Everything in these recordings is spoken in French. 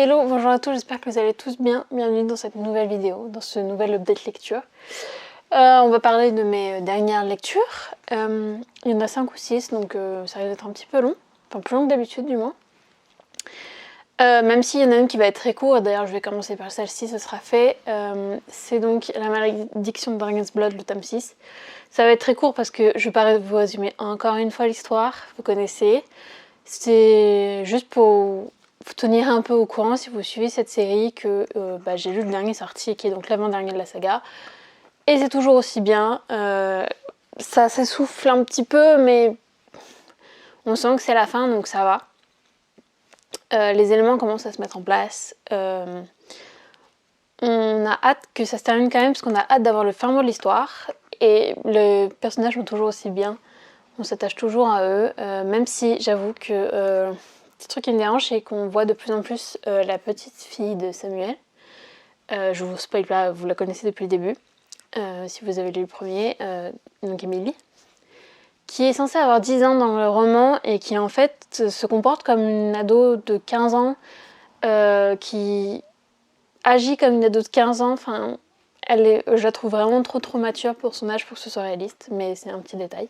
Hello, bonjour à tous, j'espère que vous allez tous bien. Bienvenue dans cette nouvelle vidéo, dans ce nouvel update lecture. On va parler de mes dernières lectures. Il y en a 5 ou 6, donc ça risque d'être un petit peu long. Enfin, plus long que d'habitude du moins. Même s'il y en a une qui va être très courte, d'ailleurs je vais commencer par celle-ci, ce sera fait. C'est donc La malédiction de Dragon's Blood, le tome 6. Ça va être très court parce que je vais pas vous résumer encore une fois l'histoire, vous connaissez. C'est juste pour vous tenir un peu au courant si vous suivez cette série que j'ai lu le dernier sorti qui est donc l'avant-dernier de la saga. Et c'est toujours aussi bien. Ça s'essouffle un petit peu mais on sent que c'est la fin donc ça va. Les éléments commencent à se mettre en place. On a hâte que ça se termine quand même parce qu'on a hâte d'avoir le fin mot de l'histoire. Et les personnages vont toujours aussi bien. On s'attache toujours à eux, même si j'avoue que le petit truc qui me dérange, c'est qu'on voit de plus en plus la petite fille de Samuel. Je vous spoil pas, vous la connaissez depuis le début, si vous avez lu le premier, donc Emily, qui est censée avoir 10 ans dans le roman et qui en fait se comporte comme une ado de 15 ans, qui agit comme une ado de 15 ans, enfin, je la trouve vraiment trop mature pour son âge pour que ce soit réaliste, mais c'est un petit détail.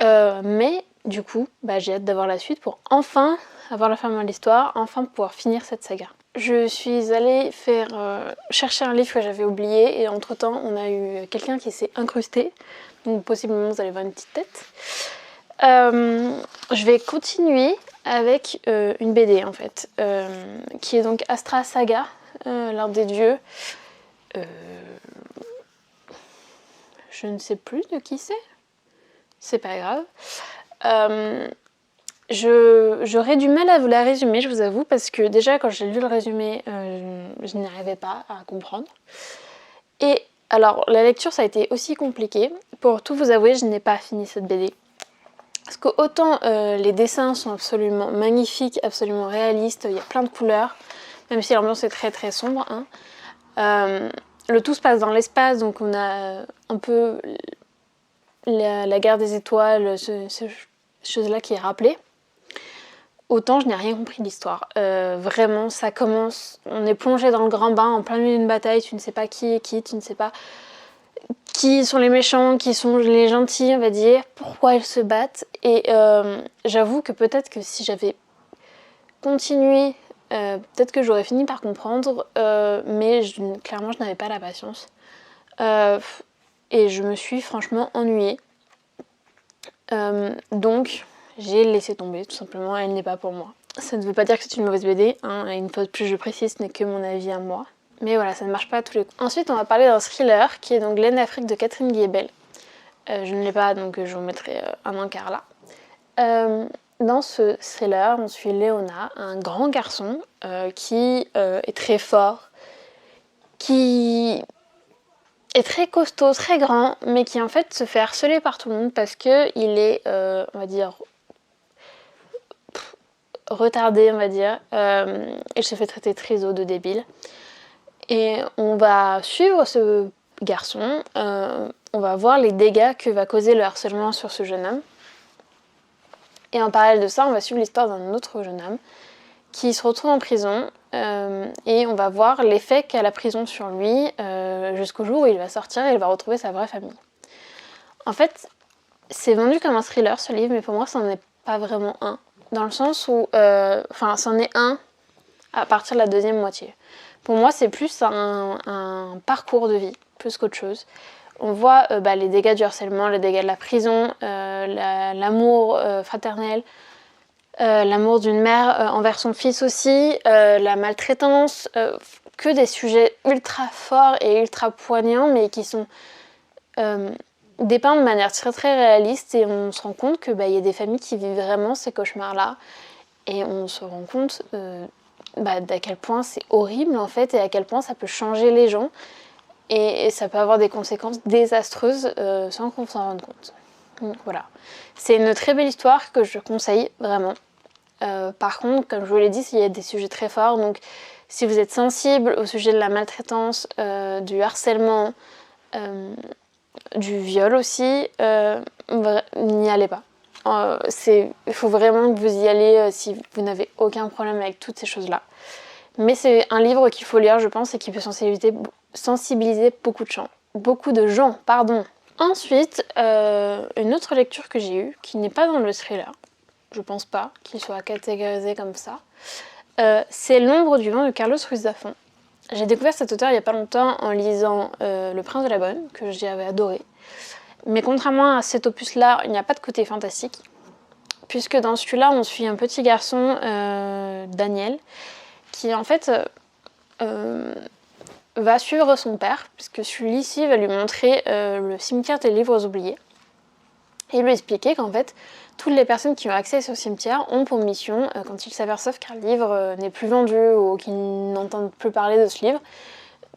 Mais du coup, j'ai hâte d'avoir la suite pour enfin avoir la fin de l'histoire, enfin pouvoir finir cette saga. Je suis allée chercher un livre que j'avais oublié et entre temps on a eu quelqu'un qui s'est incrusté, donc possiblement vous allez voir une petite tête. Je vais continuer avec une BD en fait, qui est donc Astra Saga, l'Arbre des dieux. Je ne sais plus de qui c'est pas grave. J'aurais du mal à vous la résumer, je vous avoue, parce que déjà quand j'ai lu le résumé, je n'y arrivais pas à comprendre. Et alors la lecture ça a été aussi compliqué. Pour tout vous avouer, je n'ai pas fini cette BD. Parce que autant les dessins sont absolument magnifiques, absolument réalistes, il y a plein de couleurs, même si l'ambiance est très sombre. Le tout se passe dans l'espace, donc on a un peu la guerre des étoiles, ce chose-là qui est rappelée. Autant je n'ai rien compris de l'histoire. Vraiment, ça commence, on est plongé dans le grand bain en plein milieu d'une bataille, tu ne sais pas qui est qui, tu ne sais pas qui sont les méchants, qui sont les gentils, on va dire, pourquoi ils se battent. Et j'avoue que peut-être que si j'avais continué, peut-être que j'aurais fini par comprendre, mais clairement je n'avais pas la patience. Et je me suis franchement ennuyée. Donc j'ai laissé tomber, tout simplement, elle n'est pas pour moi. Ça ne veut pas dire que c'est une mauvaise BD, hein, et une fois de plus je précise, ce n'est que mon avis à moi. Mais voilà, ça ne marche pas à tous les coups. Ensuite on va parler d'un thriller qui est donc Laine d'Afrique de Catherine Guilbel. Je ne l'ai pas donc je vous mettrai un encart là. Dans ce thriller, on suit Léona, un grand garçon qui est très fort, qui est très costaud, très grand, mais qui en fait se fait harceler par tout le monde parce qu'il est, on va dire, retardé, on va dire. Il se fait traiter triso de débile. Et on va suivre ce garçon, on va voir les dégâts que va causer le harcèlement sur ce jeune homme. Et en parallèle de ça, on va suivre l'histoire d'un autre jeune homme qui se retrouve en prison et on va voir l'effet qu'a la prison sur lui jusqu'au jour où il va sortir et il va retrouver sa vraie famille. En fait, c'est vendu comme un thriller ce livre, mais pour moi, ça n'en est pas vraiment un. Dans le sens où, c'en est un à partir de la deuxième moitié. Pour moi, c'est plus un parcours de vie, plus qu'autre chose. On voit les dégâts du harcèlement, les dégâts de la prison, l'amour fraternel, l'amour d'une mère envers son fils aussi, la maltraitance, que des sujets ultra forts et ultra poignants, mais qui sont dépeints de manière très réaliste, et on se rend compte que y a des familles qui vivent vraiment ces cauchemars-là, et on se rend compte d'à quel point c'est horrible en fait, et à quel point ça peut changer les gens, et ça peut avoir des conséquences désastreuses sans qu'on s'en rende compte. Donc voilà, c'est une très belle histoire que je conseille vraiment. Par contre, comme je vous l'ai dit, il y a des sujets très forts, donc si vous êtes sensible au sujet de la maltraitance, du harcèlement, du viol aussi, n'y allez pas. Il faut vraiment que vous y allez si vous n'avez aucun problème avec toutes ces choses-là. Mais c'est un livre qu'il faut lire, je pense, et qui peut sensibiliser beaucoup de gens. Ensuite, une autre lecture que j'ai eue, qui n'est pas dans le thriller, je pense pas qu'il soit catégorisé comme ça, c'est L'ombre du vent de Carlos Ruiz Zafón. J'ai découvert cet auteur il y a pas longtemps en lisant Le Prince de la Bonne, que j'avais adoré. Mais contrairement à cet opus-là, il n'y a pas de côté fantastique, puisque dans celui-là, on suit un petit garçon, Daniel, qui en fait va suivre son père, puisque celui-ci va lui montrer le cimetière des livres oubliés, et lui expliquer qu'en fait, toutes les personnes qui ont accès à ce cimetière ont pour mission, quand ils s'aperçoivent qu'un livre n'est plus vendu ou qu'ils n'entendent plus parler de ce livre,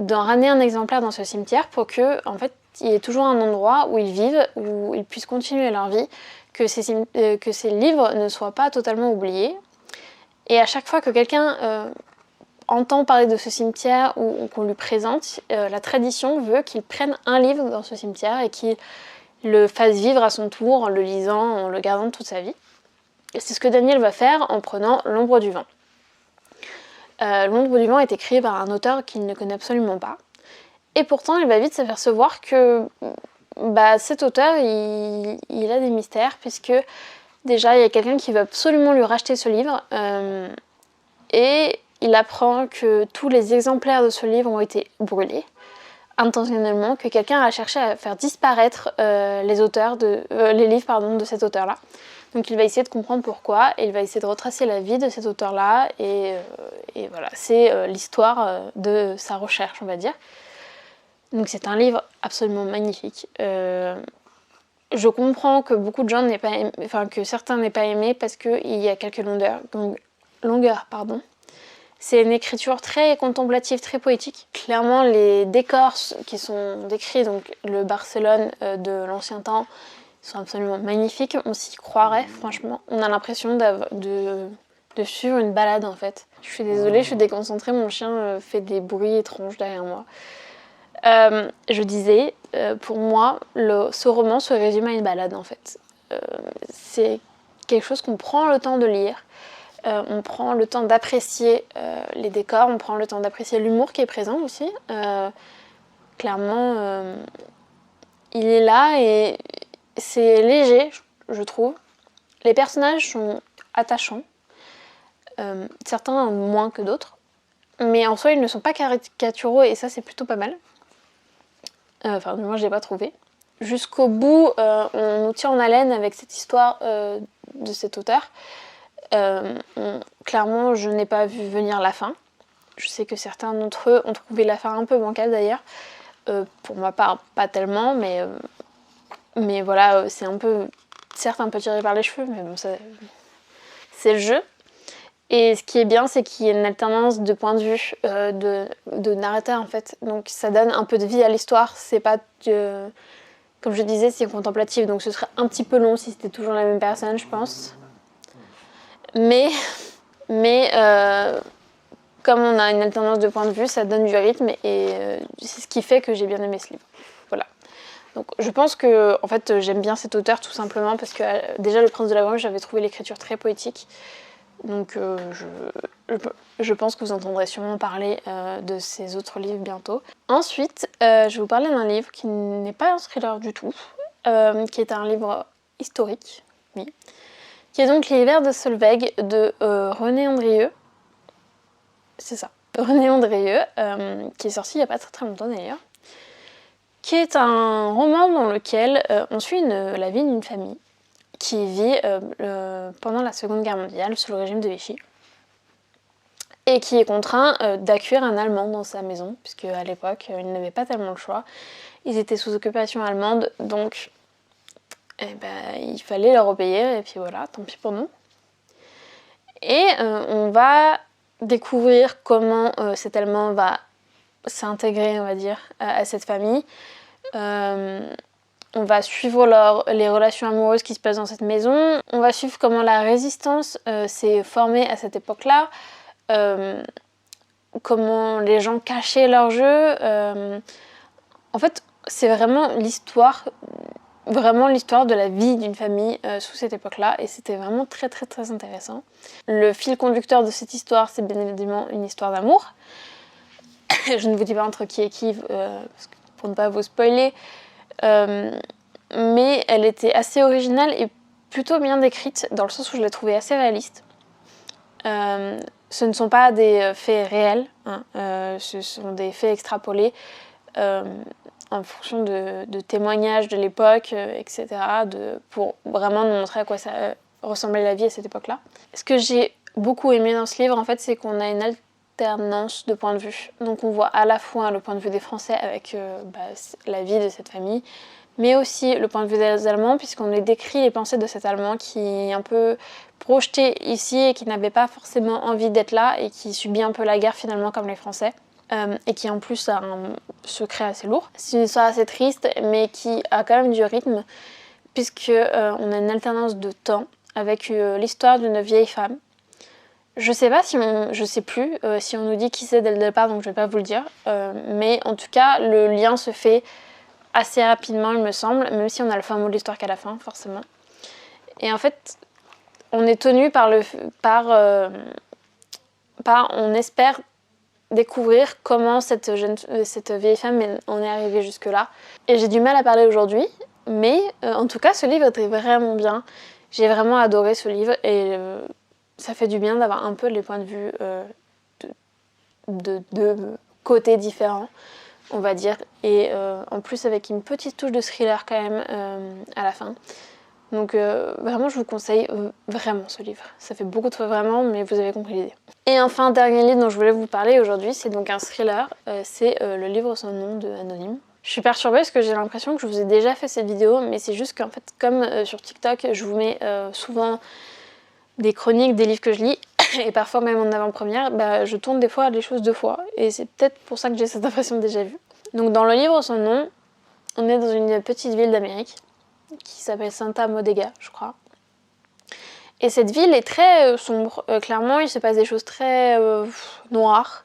d'en ramener un exemplaire dans ce cimetière pour que, en fait, il y ait toujours un endroit où ils vivent, où ils puissent continuer leur vie, que ces livres ne soient pas totalement oubliés. Et à chaque fois que quelqu'un entend parler de ce cimetière ou qu'on lui présente, la tradition veut qu'il prenne un livre dans ce cimetière et qu'il le fasse vivre à son tour en le lisant, en le gardant toute sa vie. Et c'est ce que Daniel va faire en prenant L'ombre du vent. L'ombre du vent est écrit par un auteur qu'il ne connaît absolument pas. Et pourtant, il va vite s'apercevoir que cet auteur, il a des mystères, puisque déjà, il y a quelqu'un qui veut absolument lui racheter ce livre. Et il apprend que tous les exemplaires de ce livre ont été brûlés intentionnellement, que quelqu'un a cherché à faire disparaître les livres de cet auteur-là. Donc il va essayer de comprendre pourquoi, et il va essayer de retracer la vie de cet auteur-là, et voilà, c'est l'histoire de sa recherche, on va dire. Donc c'est un livre absolument magnifique. Je comprends que beaucoup de gens que certains n'aient pas aimé parce qu'il y a quelques longueurs. C'est une écriture très contemplative, très poétique. Clairement, les décors qui sont décrits, donc le Barcelone de l'ancien temps, sont absolument magnifiques. On s'y croirait, franchement. On a l'impression de suivre une balade, en fait. Je suis désolée, je suis déconcentrée, mon chien fait des bruits étranges derrière moi. Je disais, pour moi, ce roman se résume à une balade, en fait. C'est quelque chose qu'on prend le temps de lire. On prend le temps d'apprécier les décors, on prend le temps d'apprécier l'humour qui est présent aussi. Clairement, il est là et c'est léger, je trouve. Les personnages sont attachants, certains moins que d'autres, mais en soi ils ne sont pas caricaturaux et ça c'est plutôt pas mal. Moi je l'ai pas trouvé. Jusqu'au bout, on nous tient en haleine avec cette histoire de cet auteur. Clairement, je n'ai pas vu venir la fin. Je sais que certains d'entre eux ont trouvé la fin un peu bancale d'ailleurs. Pour ma part, pas tellement, mais voilà, c'est certes un peu tiré par les cheveux, mais bon, c'est le jeu. Et ce qui est bien, c'est qu'il y a une alternance de points de vue de narrateur en fait. Donc ça donne un peu de vie à l'histoire. C'est pas comme je disais, c'est contemplatif, donc ce serait un petit peu long si c'était toujours la même personne, je pense. Mais comme on a une alternance de points de vue, ça donne du rythme et c'est ce qui fait que j'ai bien aimé ce livre. Voilà. Donc je pense que en fait j'aime bien cet auteur tout simplement parce que déjà Le Prince de la Brume, j'avais trouvé l'écriture très poétique. Donc je pense que vous entendrez sûrement parler de ses autres livres bientôt. Ensuite, je vais vous parler d'un livre qui n'est pas un thriller du tout, qui est un livre historique, oui, qui est donc Les Vers de Solveig de René Andrieux. C'est ça, René Andrieux, qui est sorti il n'y a pas très très longtemps d'ailleurs, qui est un roman dans lequel on suit la vie d'une famille qui vit pendant la Seconde Guerre mondiale sous le régime de Vichy et qui est contraint d'accueillir un Allemand dans sa maison, puisque à l'époque ils n'avaient pas tellement le choix. Ils étaient sous occupation allemande, donc il fallait leur obéir, et puis voilà, tant pis pour nous. Et on va découvrir comment cet Allemand va s'intégrer, on va dire, à cette famille. On va suivre les relations amoureuses qui se passent dans cette maison. On va suivre comment la résistance s'est formée à cette époque-là. Comment les gens cachaient leur jeu. En fait, c'est vraiment l'histoire vraiment l'histoire de la vie d'une famille sous cette époque-là, et c'était vraiment très très très intéressant. Le fil conducteur de cette histoire, c'est bien évidemment une histoire d'amour. Je ne vous dis pas entre qui et qui, pour ne pas vous spoiler, mais elle était assez originale et plutôt bien décrite, dans le sens où je l'ai trouvée assez réaliste. Ce ne sont pas des faits réels, hein, ce sont des faits extrapolés en fonction de témoignages de l'époque, etc., pour vraiment nous montrer à quoi ça ressemblait la vie à cette époque-là. Ce que j'ai beaucoup aimé dans ce livre, en fait, c'est qu'on a une alternance de points de vue. Donc on voit à la fois le point de vue des Français avec la vie de cette famille, mais aussi le point de vue des Allemands, puisqu'on les décrit les pensées de cet Allemand qui est un peu projeté ici et qui n'avait pas forcément envie d'être là et qui subit un peu la guerre finalement comme les Français. Et qui en plus a un secret assez lourd. C'est une histoire assez triste, mais qui a quand même du rythme, puisque on a une alternance de temps avec l'histoire d'une vieille femme. Je sais plus si on nous dit qui c'est dès le départ, donc je vais pas vous le dire. Mais en tout cas, le lien se fait assez rapidement, il me semble, même si on a le fin mot de l'histoire qu'à la fin, forcément. Et en fait, on est tenu on espère découvrir comment cette vieille femme en est arrivée jusque-là. Et j'ai du mal à parler aujourd'hui, mais en tout cas, ce livre était vraiment bien. J'ai vraiment adoré ce livre et ça fait du bien d'avoir un peu les points de vue de côtés différents, on va dire. Et en plus, avec une petite touche de thriller quand même à la fin. Donc vraiment, je vous conseille vraiment ce livre. Ça fait beaucoup de fois vraiment, mais vous avez compris l'idée. Et enfin, dernier livre dont je voulais vous parler aujourd'hui, c'est donc un thriller. C'est Le livre sans nom de Anonyme. Je suis perturbée parce que j'ai l'impression que je vous ai déjà fait cette vidéo, mais c'est juste qu'en fait, comme sur TikTok, je vous mets souvent des chroniques des livres que je lis, et parfois même en avant-première, je tourne des fois les choses 2 fois. Et c'est peut-être pour ça que j'ai cette impression déjà vue. Donc dans Le livre sans nom, on est dans une petite ville d'Amérique qui s'appelle Santa Modega, je crois. Et cette ville est très sombre. Clairement, il se passe des choses très noires.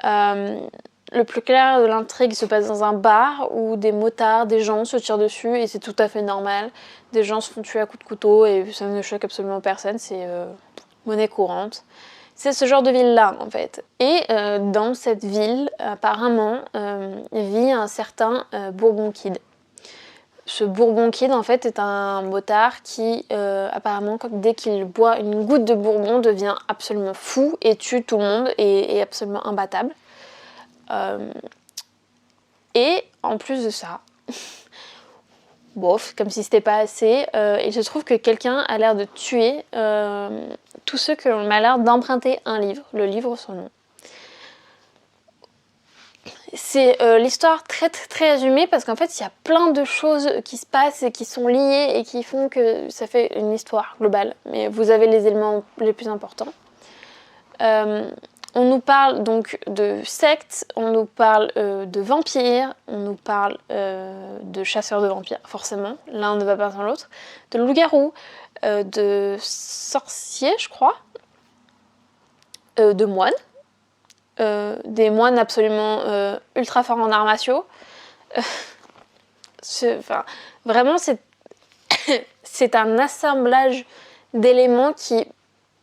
Le plus clair de l'intrigue se passe dans un bar où des motards, des gens se tirent dessus et c'est tout à fait normal. Des gens se font tuer à coups de couteau et ça ne choque absolument personne, c'est monnaie courante. C'est ce genre de ville-là, en fait. Et dans cette ville, apparemment, vit un certain Bourbon Kid. Ce Bourbon Kid, en fait, est un motard qui, apparemment, dès qu'il boit une goutte de bourbon, devient absolument fou et tue tout le monde et est absolument imbattable. Et en plus de ça, bof, comme si c'était pas assez, il se trouve que quelqu'un a l'air de tuer tous ceux qui ont l'air d'emprunter un livre, le livre sans nom. C'est l'histoire très très très résumée parce qu'en fait il y a plein de choses qui se passent et qui sont liées et qui font que ça fait une histoire globale. Mais vous avez les éléments les plus importants. On nous parle donc de sectes, on nous parle de vampires, on nous parle de chasseurs de vampires, forcément, l'un ne va pas sans l'autre, de loups-garous, de sorciers, je crois, de moines. Des moines absolument ultra forts en arts martiaux. Vraiment, c'est un assemblage d'éléments qui,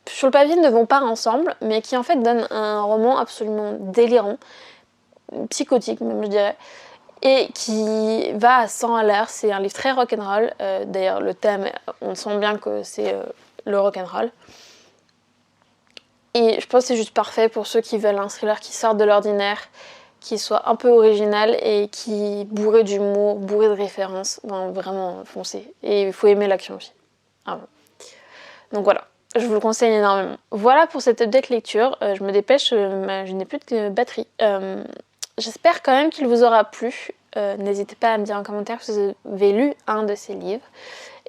sur le papier, ne vont pas ensemble, mais qui en fait donnent un roman absolument délirant, psychotique même, je dirais, et qui va à 100 à l'heure. C'est un livre très rock'n'roll. D'ailleurs, le thème, on sent bien que c'est le rock'n'roll. Et je pense que c'est juste parfait pour ceux qui veulent un thriller qui sorte de l'ordinaire, qui soit un peu original et qui est bourré d'humour, bourré de références. Enfin, vraiment foncé. Et il faut aimer l'action aussi. Ah bon. Donc voilà, je vous le conseille énormément. Voilà pour cette update lecture. Je me dépêche, je n'ai plus de batterie. J'espère quand même qu'il vous aura plu. N'hésitez pas à me dire en commentaire si vous avez lu un de ces livres.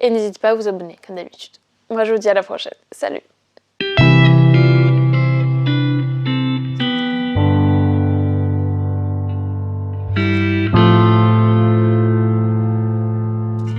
Et n'hésitez pas à vous abonner, comme d'habitude. Moi, je vous dis à la prochaine. Salut!